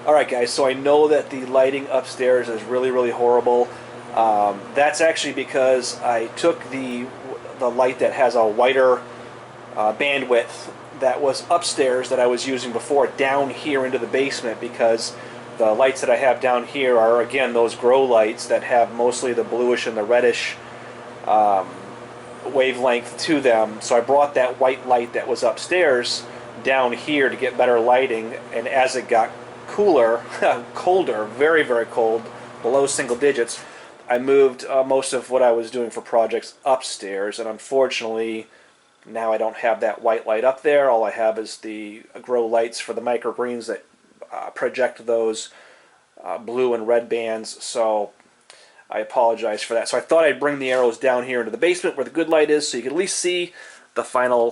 Alright guys, so I know that the lighting upstairs is really, really horrible. That's actually because I took the light that has a wider bandwidth that was upstairs that I was using before down here into the basement, because the lights that I have down here are, again, those grow lights that have mostly the bluish and the reddish wavelength to them. So I brought that white light that was upstairs down here to get better lighting, and as it got cooler, colder, very, very cold, below single digits, I moved most of what I was doing for projects upstairs, and unfortunately now I don't have that white light up there. All I have is the grow lights for the microgreens that project those blue and red bands, so I apologize for that. So I thought I'd bring the arrows down here into the basement where the good light is, so you can at least see the final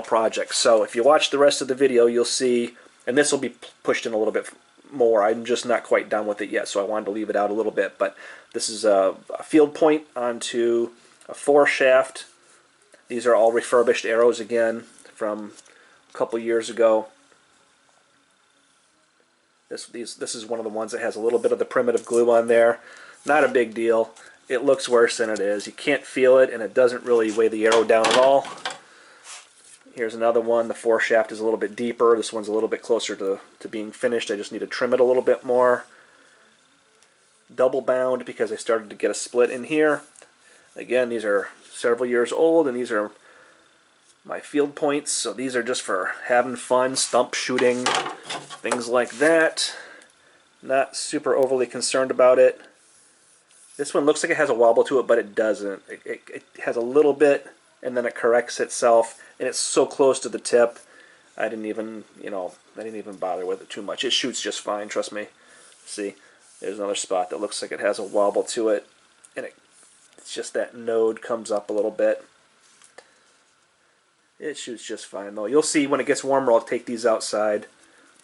project. So if you watch the rest of the video, you'll see, and this will be pushed in a little bit more. I'm just not quite done with it yet, so I wanted to leave it out a little bit. But this is a field point onto a foreshaft. These are all refurbished arrows again from a couple years ago. This is one of the ones that has a little bit of the primitive glue on there. Not a big deal. It looks worse than it is. You can't feel it, and it doesn't really weigh the arrow down at all. Here's another one. The foreshaft is a little bit deeper. This one's a little bit closer to being finished. I just need to trim it a little bit more. Double bound because I started to get a split in here. Again, these are several years old, and these are my field points, so these are just for having fun, stump shooting, things like that. Not super overly concerned about it. This one looks like it has a wobble to it, but it doesn't. It has a little bit, and then it corrects itself, and it's so close to the tip. I didn't even bother with it too much. It shoots just fine, trust me. See, there's another spot that looks like it has a wobble to it, and it's just that node comes up a little bit. It shoots just fine, though. You'll see when it gets warmer, I'll take these outside.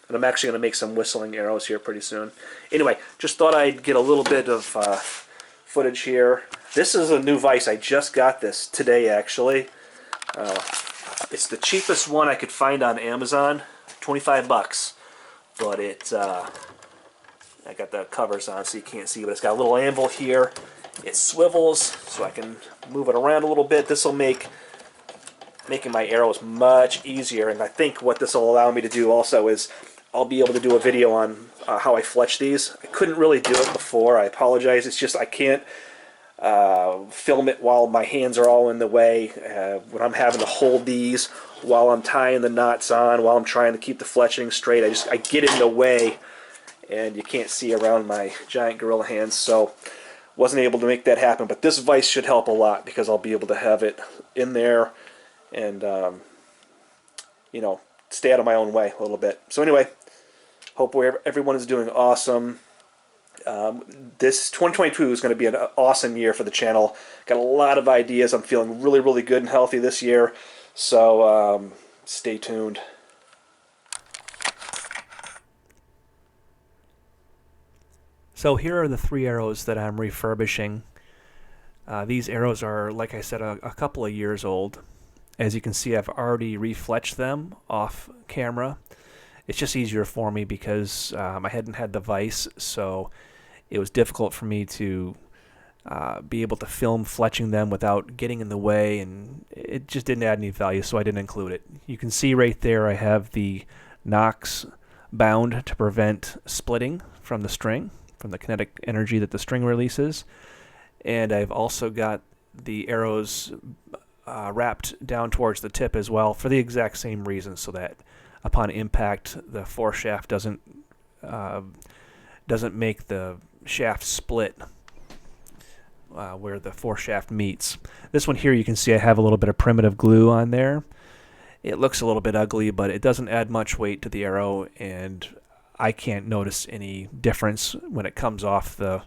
And I'm actually going to make some whistling arrows here pretty soon. Anyway, just thought I'd get a little bit of footage here. This is a new vise. I just got this today, actually. It's the cheapest one I could find on Amazon. 25 bucks. But I got the covers on so you can't see, but it's got a little anvil here. It swivels so I can move it around a little bit. This will making my arrows much easier, and I think what this will allow me to do also is I'll be able to do a video on how I fletch these. I couldn't really do it before. I apologize. It's just I can't film it while my hands are all in the way, when I'm having to hold these while I'm tying the knots on, while I'm trying to keep the fletching straight. I get in the way, and you can't see around my giant gorilla hands, so wasn't able to make that happen. But this vise should help a lot because I'll be able to have it in there and stay out of my own way a little bit. So anyway, hope everyone is doing awesome. This 2022 is going to be an awesome year for the channel. Got a lot of ideas. I'm feeling really, really good and healthy this year. So stay tuned. So here are the 3 arrows that I'm refurbishing. These arrows are, like I said, a couple of years old. As you can see, I've already refletched them off camera. It's just easier for me because I hadn't had the vise, so it was difficult for me to be able to film fletching them without getting in the way, and it just didn't add any value, so I didn't include it. You can see right there I have the Knox bound to prevent splitting from the string, from the kinetic energy that the string releases. And I've also got the arrows wrapped down towards the tip as well for the exact same reason, so that upon impact the foreshaft doesn't make the shaft split where the foreshaft meets. This one here, you can see I have a little bit of primitive glue on there. It looks a little bit ugly, but it doesn't add much weight to the arrow, and I can't notice any difference when it comes off the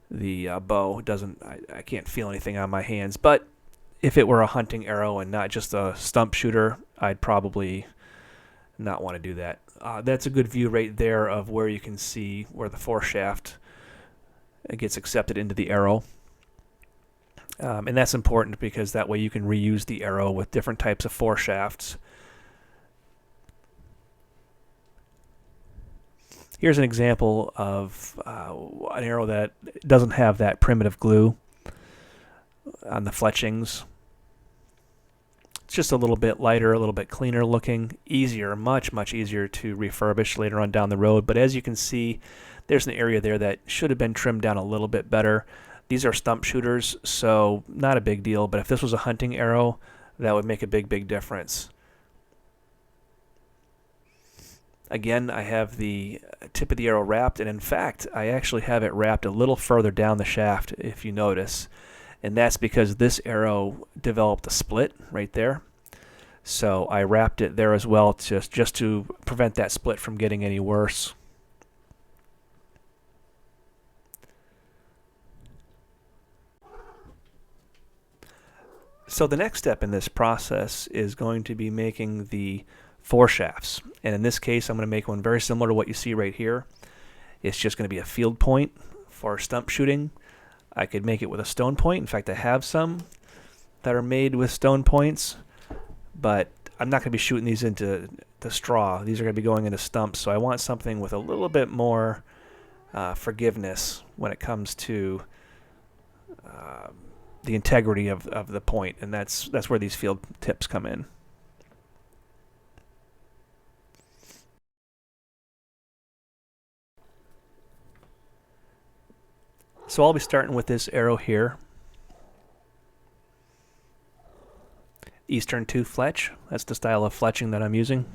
bow. I can't feel anything on my hands. But if it were a hunting arrow and not just a stump shooter, I'd probably not want to do that. That's a good view right there of where you can see where the foreshaft gets accepted into the arrow. And that's important because that way you can reuse the arrow with different types of foreshafts. Here's an example of an arrow that doesn't have that primitive glue on the fletchings. It's just a little bit lighter, a little bit cleaner looking, easier, much easier to refurbish later on down the road. But as you can see, there's an area there that should have been trimmed down a little bit better. These are stump shooters, so not a big deal, but if this was a hunting arrow, that would make a big difference. Again, I have the tip of the arrow wrapped, and in fact, I actually have it wrapped a little further down the shaft, if you notice. And that's because this arrow developed a split right there. So I wrapped it there as well, just to prevent that split from getting any worse. So the next step in this process is going to be making the foreshafts. And in this case, I'm going to make one very similar to what you see right here. It's just going to be a field point for stump shooting. I could make it with a stone point. In fact, I have some that are made with stone points, but I'm not going to be shooting these into the straw. These are going to be going into stumps, so I want something with a little bit more forgiveness when it comes to the integrity of the point, and that's where these field tips come in. So I'll be starting with this arrow here. Eastern tooth fletch. That's the style of fletching that I'm using.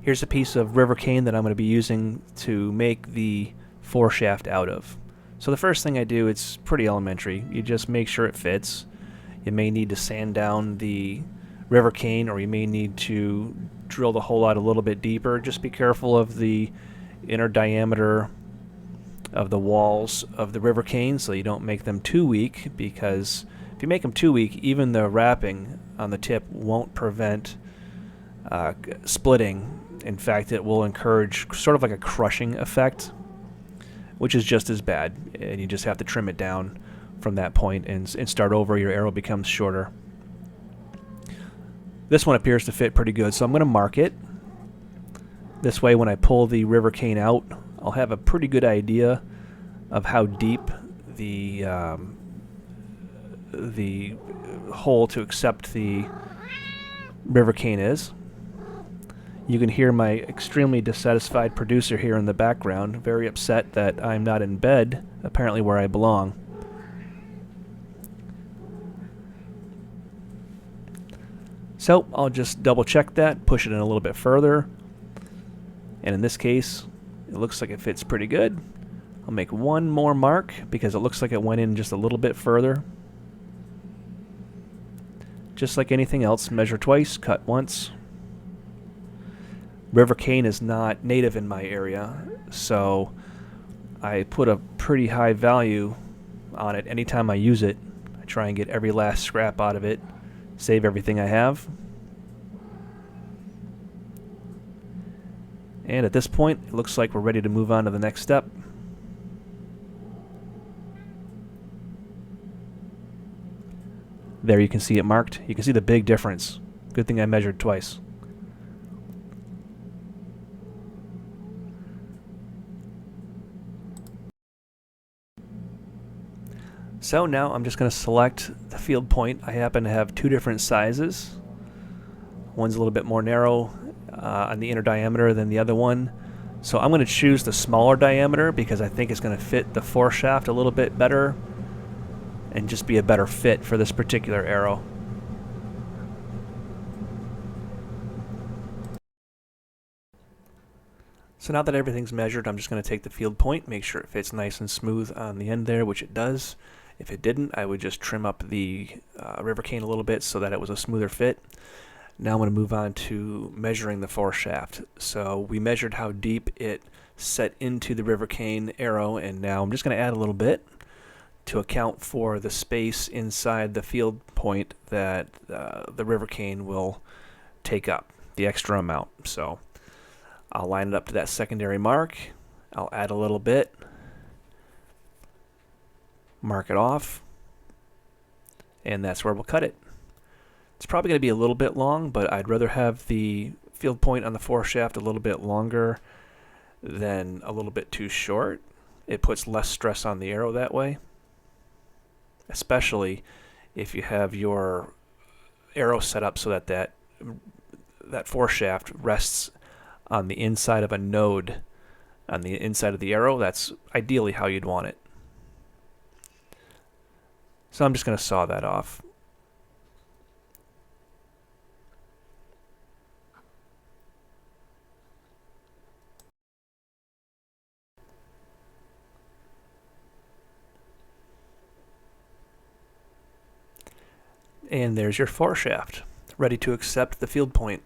Here's a piece of river cane that I'm going to be using to make the foreshaft out of. So the first thing I do, it's pretty elementary. You just make sure it fits. You may need to sand down the river cane, or you may need to drill the hole out a little bit deeper. Just be careful of the inner diameter of the walls of the river cane so you don't make them too weak, because if you make them too weak, even the wrapping on the tip won't prevent splitting. In fact, it will encourage sort of like a crushing effect, which is just as bad, and you just have to trim it down from that point and start over. Your arrow becomes shorter. This one appears to fit pretty good, so I'm going to mark it. This way, when I pull the river cane out, I'll have a pretty good idea of how deep the hole to accept the river cane is. You can hear my extremely dissatisfied producer here in the background, very upset that I'm not in bed, apparently where I belong. So I'll just double check that, push it in a little bit further, and in this case it looks like it fits pretty good. I'll make one more mark because it looks like it went in just a little bit further. Just like anything else, measure twice, cut once. River cane is not native in my area, so I put a pretty high value on it anytime I use it. I try and get every last scrap out of it, save everything I have. And at this point, it looks like we're ready to move on to the next step. There you can see it marked. You can see the big difference. Good thing I measured twice. So now I'm just going to select the field point. I happen to have two different sizes. One's a little bit more narrow on the inner diameter than the other one. So I'm going to choose the smaller diameter because I think it's going to fit the foreshaft a little bit better and just be a better fit for this particular arrow. So now that everything's measured, I'm just going to take the field point, make sure it fits nice and smooth on the end there, which it does. If it didn't, I would just trim up the river cane a little bit so that it was a smoother fit. Now I'm going to move on to measuring the foreshaft. So we measured how deep it set into the river cane arrow, and now I'm just going to add a little bit to account for the space inside the field point that the river cane will take up, the extra amount. So I'll line it up to that secondary mark. I'll add a little bit, mark it off, and that's where we'll cut it. It's It's probably going to be a little bit long, but I'd rather have the field point on the foreshaft a little bit longer than a little bit too short. It puts less stress on the arrow that way, especially if you have your arrow set up so that that foreshaft rests on the inside of a node on the inside of the arrow. That's ideally how you'd want it. So I'm just going to saw that off. And there's your foreshaft, ready to accept the field point.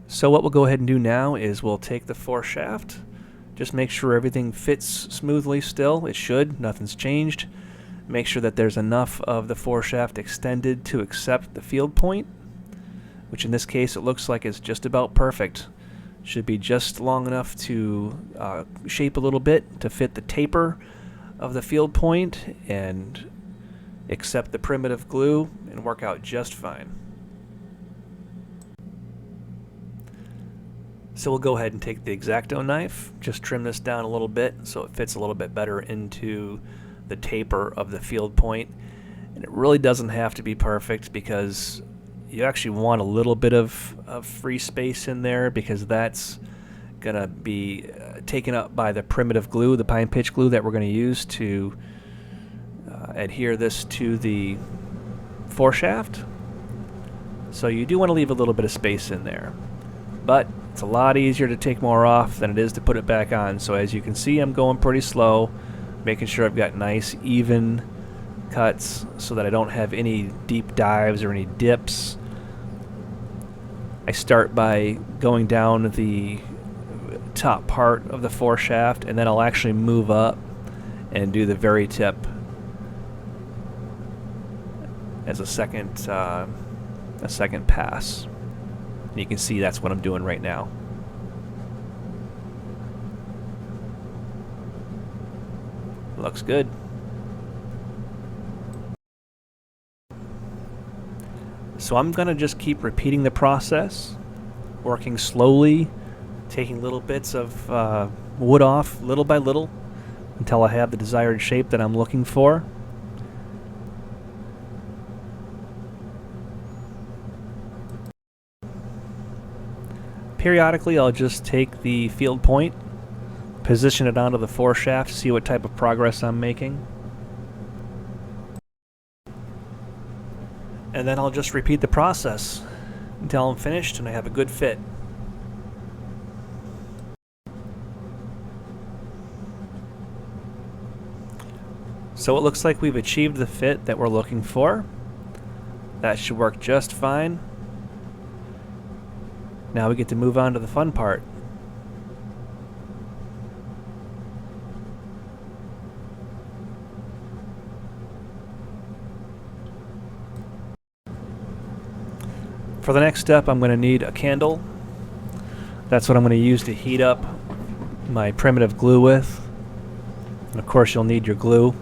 So what we'll go ahead and do now is we'll take the foreshaft, just make sure everything fits smoothly still. It should, nothing's changed. Make sure that there's enough of the foreshaft extended to accept the field point, which in this case it looks like it's just about perfect. Should be just long enough to shape a little bit to fit the taper of the field point and accept the primitive glue and work out just fine. So we'll go ahead and take the X-Acto knife, just trim this down a little bit so it fits a little bit better into the taper of the field point. And it really doesn't have to be perfect because you actually want a little bit of free space in there because that's going to be taken up by the primitive glue, the pine pitch glue that we're going to use to adhere this to the foreshaft. So you do want to leave a little bit of space in there. But it's a lot easier to take more off than it is to put it back on. So as you can see, I'm going pretty slow, making sure I've got nice, even cuts so that I don't have any deep dives or any dips. I start by going down the top part of the foreshaft, and then I'll actually move up and do the very tip as a second pass. And you can see that's what I'm doing right now. Looks good. So I'm going to just keep repeating the process, working slowly, taking little bits of wood off little by little until I have the desired shape that I'm looking for. Periodically, I'll just take the field point, position it onto the foreshaft, see what type of progress I'm making. And then I'll just repeat the process until I'm finished and I have a good fit. So it looks like we've achieved the fit that we're looking for. That should work just fine. Now we get to move on to the fun part. For the next step, I'm going to need a candle. That's what I'm going to use to heat up my primitive glue with. And of course, you'll need your glue.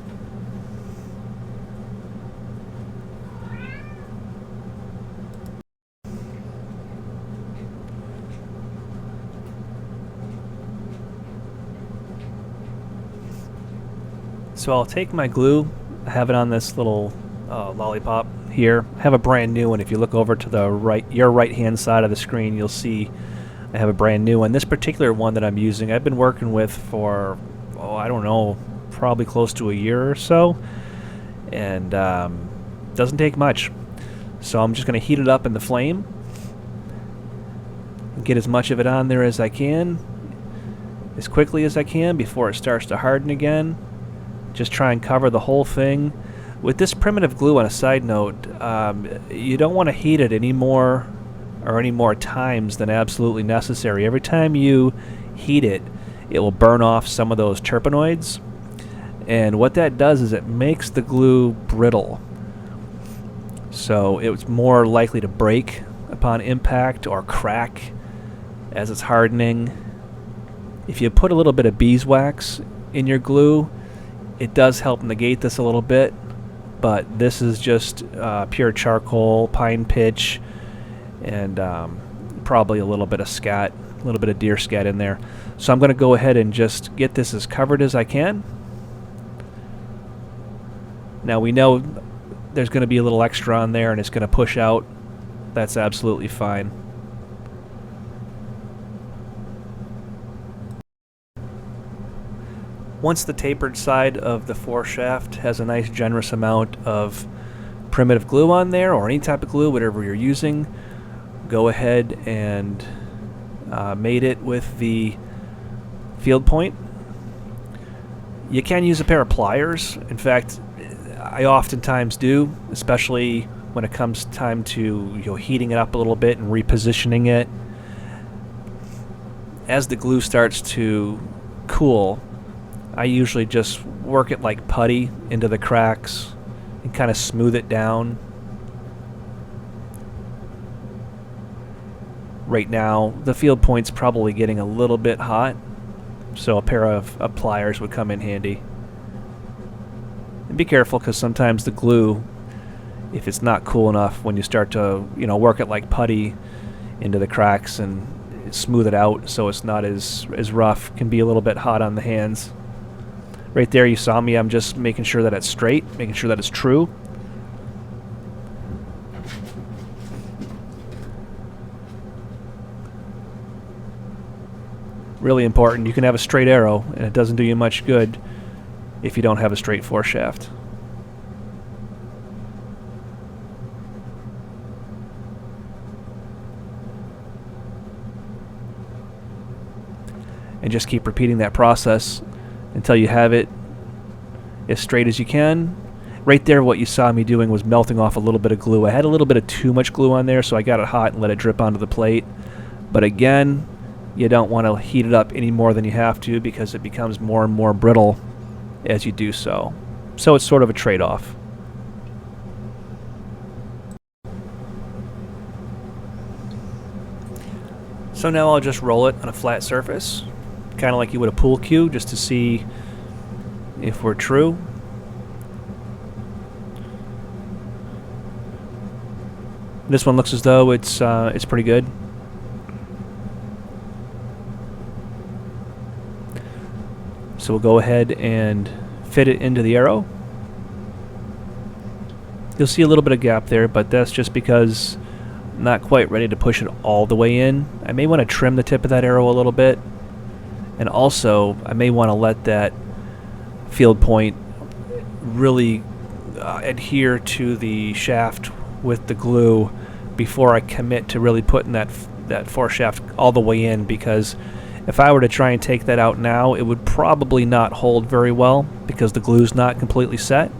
So I'll take my glue, I have it on this little lollipop here. I have a brand new one. If you look over to the your right-hand side of the screen, you'll see I have a brand new one. This particular one that I'm using, I've been working with for, I don't know, probably close to a year or so, and doesn't take much. So I'm just going to heat it up in the flame, get as much of it on there as I can, as quickly as I can before it starts to harden again. Just try and cover the whole thing. With this primitive glue, on a side note, you don't want to heat it any more times than absolutely necessary. Every time you heat it, it will burn off some of those terpenoids. And what that does is it makes the glue brittle. So it's more likely to break upon impact or crack as it's hardening. If you put a little bit of beeswax in your glue, it does help negate this a little bit, but this is just pure charcoal, pine pitch, and probably a little bit of scat, a little bit of deer scat in there. So I'm going to go ahead and just get this as covered as I can. Now we know there's going to be a little extra on there and it's going to push out. That's absolutely fine. Once the tapered side of the foreshaft has a nice generous amount of primitive glue on there, or any type of glue, whatever you're using, go ahead and mate it with the field point. You can use a pair of pliers. In fact, I oftentimes do, especially when it comes time to heating it up a little bit and repositioning it. As the glue starts to cool, I usually just work it like putty into the cracks and kind of smooth it down. Right now, the field point's probably getting a little bit hot, so a pair of pliers would come in handy. And be careful, because sometimes the glue, if it's not cool enough, when you start to work it like putty into the cracks and smooth it out so it's not as rough, can be a little bit hot on the hands. Right there you saw me, I'm just making sure that it's straight, making sure that it's true. Really important. You can have a straight arrow and it doesn't do you much good if you don't have a straight foreshaft. And just keep repeating that process until you have it as straight as you can. Right there, what you saw me doing was melting off a little bit of glue. I had a little bit of too much glue on there, so I got it hot and let it drip onto the plate. But again, you don't want to heat it up any more than you have to, because it becomes more and more brittle as you do so. So it's sort of a trade-off. So now I'll just roll it on a flat surface, kind of like you would a pool cue, just to see if we're true. This one looks as though it's pretty good. So we'll go ahead and fit it into the arrow. You'll see a little bit of gap there, but that's just because I'm not quite ready to push it all the way in. I may want to trim the tip of that arrow a little bit, and also I may want to let that field point really adhere to the shaft with the glue before I commit to really putting that foreshaft all the way in, because if I were to try and take that out now, it would probably not hold very well because the glue's not completely set.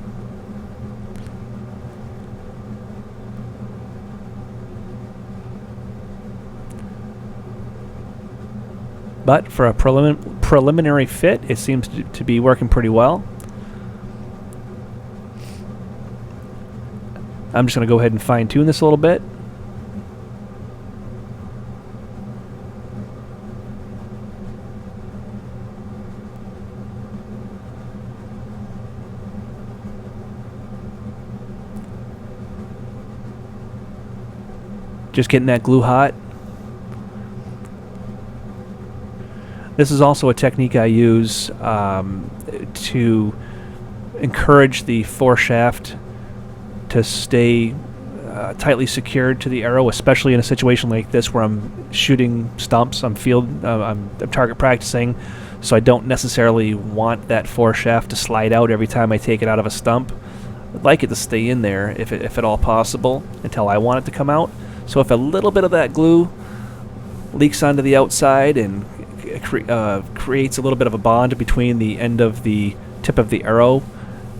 But for a preliminary fit, it seems to be working pretty well. I'm just going to go ahead and fine-tune this a little bit. Just getting that glue hot. This is also a technique I use to encourage the foreshaft to stay tightly secured to the arrow, especially in a situation like this where I'm shooting stumps, I'm target practicing, so I don't necessarily want that foreshaft to slide out every time I take it out of a stump. I'd like it to stay in there if at all possible until I want it to come out. So if a little bit of that glue leaks onto the outside and creates a little bit of a bond between the end of the tip of the arrow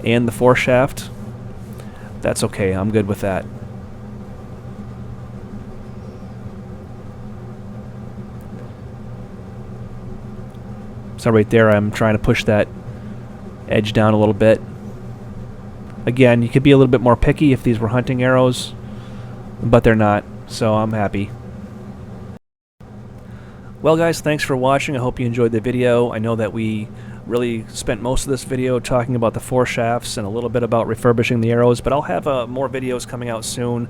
and the foreshaft, that's okay. I'm good with that. So right there, I'm trying to push that edge down a little bit. Again, you could be a little bit more picky if these were hunting arrows, but they're not, so I'm happy. Well guys, thanks for watching. I hope you enjoyed the video. I know that we Really spent most of this video talking about the foreshafts and a little bit about refurbishing the arrows, but I'll have more videos coming out soon,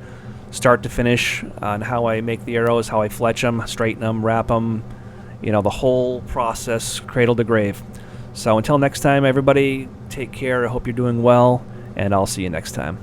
start to finish, on how I make the arrows, how I fletch them, straighten them, wrap them, you know, the whole process, cradle to grave. So until next time, everybody, take care. I hope you're doing well, and I'll see you next time.